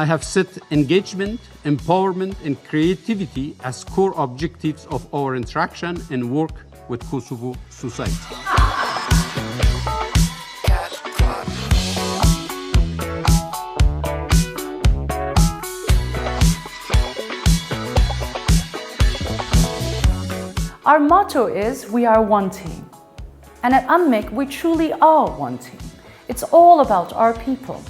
I have set engagement, empowerment, and creativity as core objectives of our interaction and work with Kosovo society. Our motto is, we are one team. And at UNMIC, we truly are one team. It's all about our people.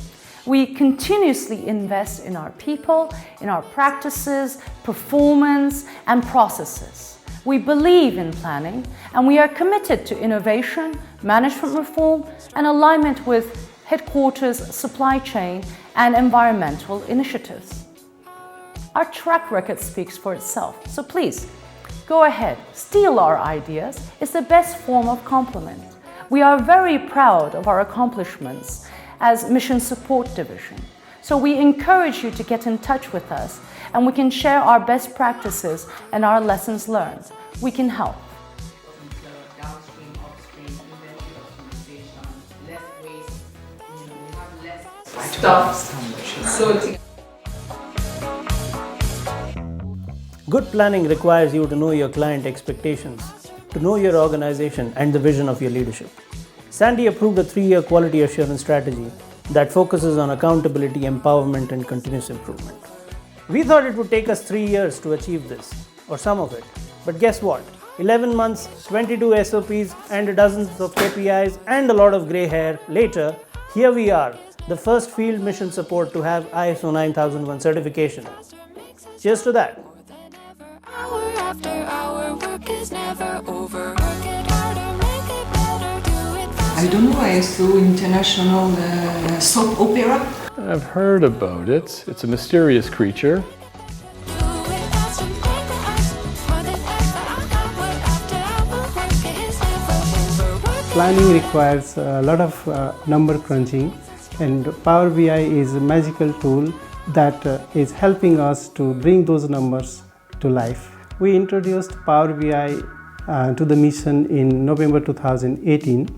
We continuously invest in our people, in our practices, performance, and processes. We believe in planning, and we are committed to innovation, management reform, and alignment with headquarters, supply chain, and environmental initiatives. Our track record speaks for itself, so please, go ahead, steal our ideas. It's the best form of compliment. We are very proud of our accomplishments as Mission Support Division. So we encourage you to get in touch with us and we can share our best practices and our lessons learned. We can help. Downstream, upstream, inventory optimization, less waste, we have less stuff, sorting. Good planning requires you to know your client expectations, to know your organization and the vision of your leadership. Sandy approved a 3-year quality assurance strategy that focuses on accountability, empowerment, and continuous improvement. We thought it would take us 3 years to achieve this, or some of it. But guess what? 11 months, 22 SOPs, and dozens of KPIs, and a lot of grey hair later, here we are, the first field mission support to have ISO 9001 certification. Cheers to that. Hour after hour, work is never over. I don't know, ISO International Soap Opera. I've heard about it. It's a mysterious creature. Planning requires a lot of number crunching, and Power BI is a magical tool that is helping us to bring those numbers to life. We introduced Power BI to the mission in November 2018.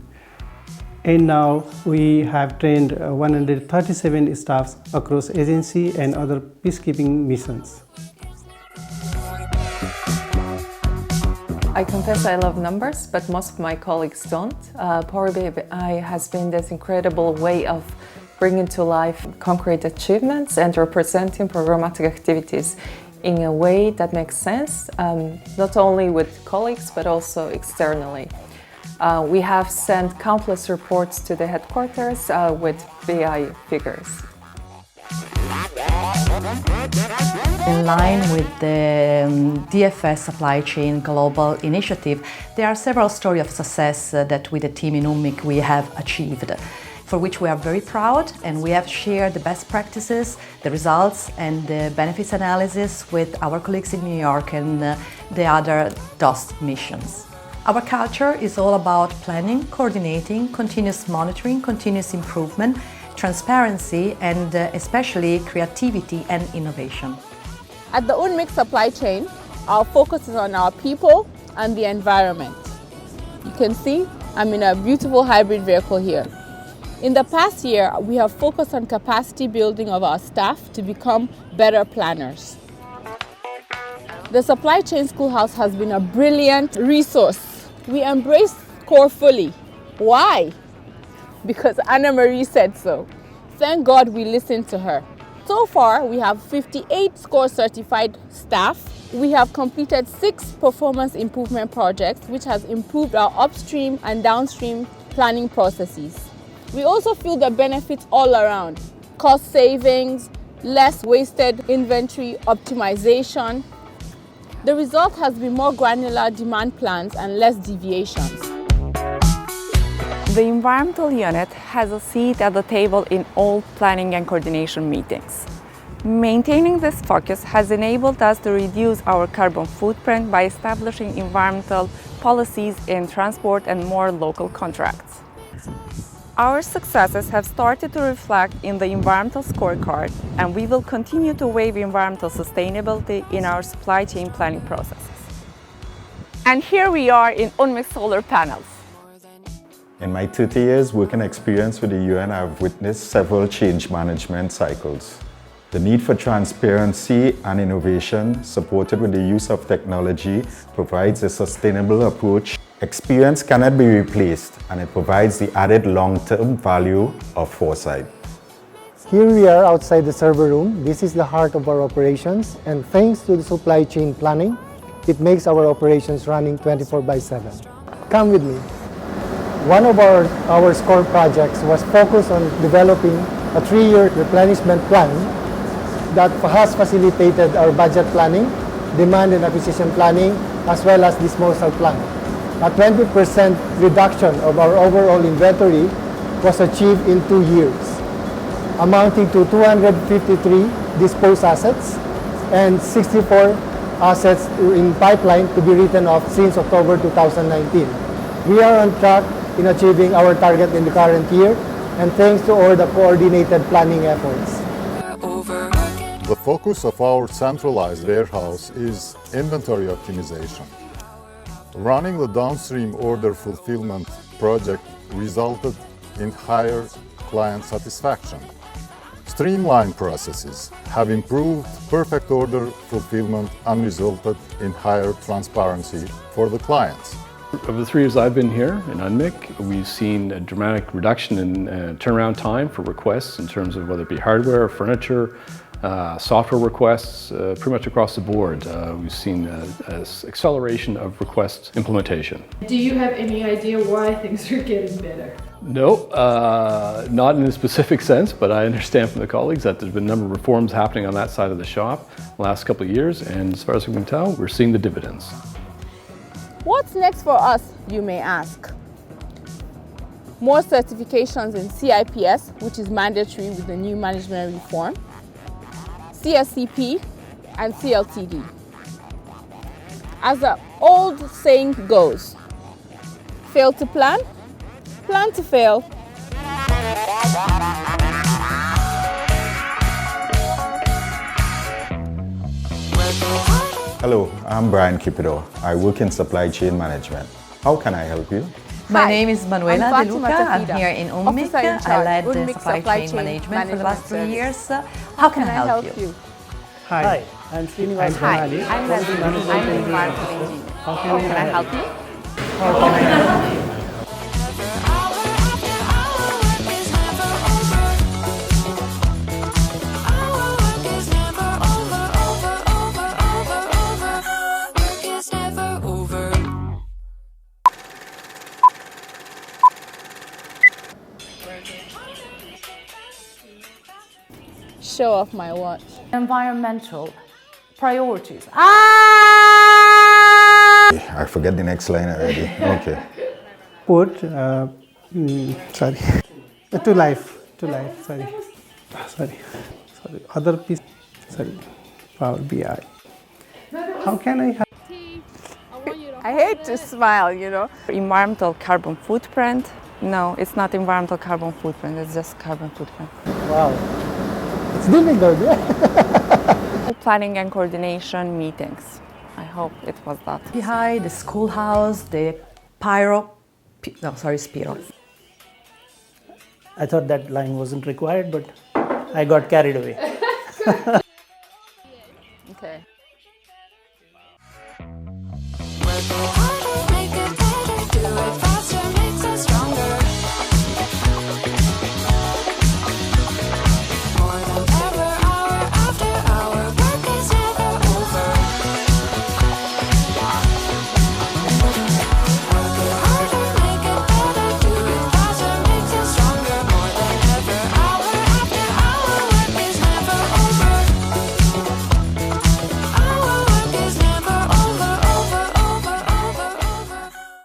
And now we have trained 137 staffs across agency and other peacekeeping missions. I confess I love numbers, but most of my colleagues don't. Power BI has been this incredible way of bringing to life concrete achievements and representing programmatic activities in a way that makes sense, not only with colleagues, but also externally. We have sent countless reports to the headquarters with BI figures. In line with the DFS Supply Chain Global Initiative, there are several stories of success that with the team in UNMIC we have achieved, for which we are very proud, and we have shared the best practices, the results and the benefits analysis with our colleagues in New York and the other DOST missions. Our culture is all about planning, coordinating, continuous monitoring, continuous improvement, transparency, and especially creativity and innovation. At the UNMIC supply chain, our focus is on our people and the environment. You can see I'm in a beautiful hybrid vehicle here. In the past year, we have focused on capacity building of our staff to become better planners. The Supply Chain Schoolhouse has been a brilliant resource. We embrace core fully. Why? Because Anna Marie said so. Thank God we listened to her. So far, we have 58 SCORE certified staff. We have completed 6 performance improvement projects, which has improved our upstream and downstream planning processes. We also feel the benefits all around. Cost savings, less wasted inventory optimization. The result has been more granular demand plans and less deviations. The environmental unit has a seat at the table in all planning and coordination meetings. Maintaining this focus has enabled us to reduce our carbon footprint by establishing environmental policies in transport and more local contracts. Our successes have started to reflect in the environmental scorecard, and we will continue to weigh environmental sustainability in our supply chain planning processes. And here we are in UNMIC solar panels. In my 30 years working experience with the UN, I've witnessed several change management cycles. The need for transparency and innovation, supported with the use of technology, provides a sustainable approach. Experience cannot be replaced, and it provides the added long-term value of foresight. Here we are outside the server room. This is the heart of our operations, and thanks to the supply chain planning, it makes our operations running 24/7. Come with me. One of our SCORE projects was focused on developing a 3-year replenishment plan that has facilitated our budget planning, demand and acquisition planning, as well as disposal plan. A 20% reduction of our overall inventory was achieved in 2 years, amounting to 253 disposed assets and 64 assets in pipeline to be written off since October 2019. We are on track in achieving our target in the current year, and thanks to all the coordinated planning efforts. The focus of our centralized warehouse is inventory optimization. Running the downstream order fulfillment project resulted in higher client satisfaction. Streamlined processes have improved perfect order fulfillment and resulted in higher transparency for the clients. Over the 3 years I've been here in UNMIC, we've seen a dramatic reduction in turnaround time for requests in terms of whether it be hardware, furniture, software requests, pretty much across the board. We've seen an acceleration of request implementation. Do you have any idea why things are getting better? No, not in a specific sense, but I understand from the colleagues that there's been a number of reforms happening on that side of the shop the last couple of years, and as far as we can tell, we're seeing the dividends. What's next for us, you may ask? More certifications in CIPS, which is mandatory with the new management reform, CSCP, and CLTD. As the old saying goes, fail to plan, plan to fail. Hello, I'm Brian Cupido. I work in supply chain management. How can I help you? My name is Manuela I'm De Fatima Luca. I'm Tafida, here in UNMIC. officer in I charge, led the UNMIC supply chain management for the last 3 years. How can I help you? Hi, I'm Srinivas Banali. I'm Leslie. I'm an environmental engineer. How How can I help you? How can I help you? Show off my watch. Environmental priorities. I forget the next line already. Okay. Put, sorry, to life, sorry, other piece, sorry, Power BI. How can I help? I hate to smile, you know. Environmental carbon footprint. No, it's not environmental carbon footprint, it's just carbon footprint. Wow, it's difficult, yeah? Planning and coordination meetings. I hope it was that. Behind the schoolhouse, the Spiro. I thought that line wasn't required, but I got carried away. Okay.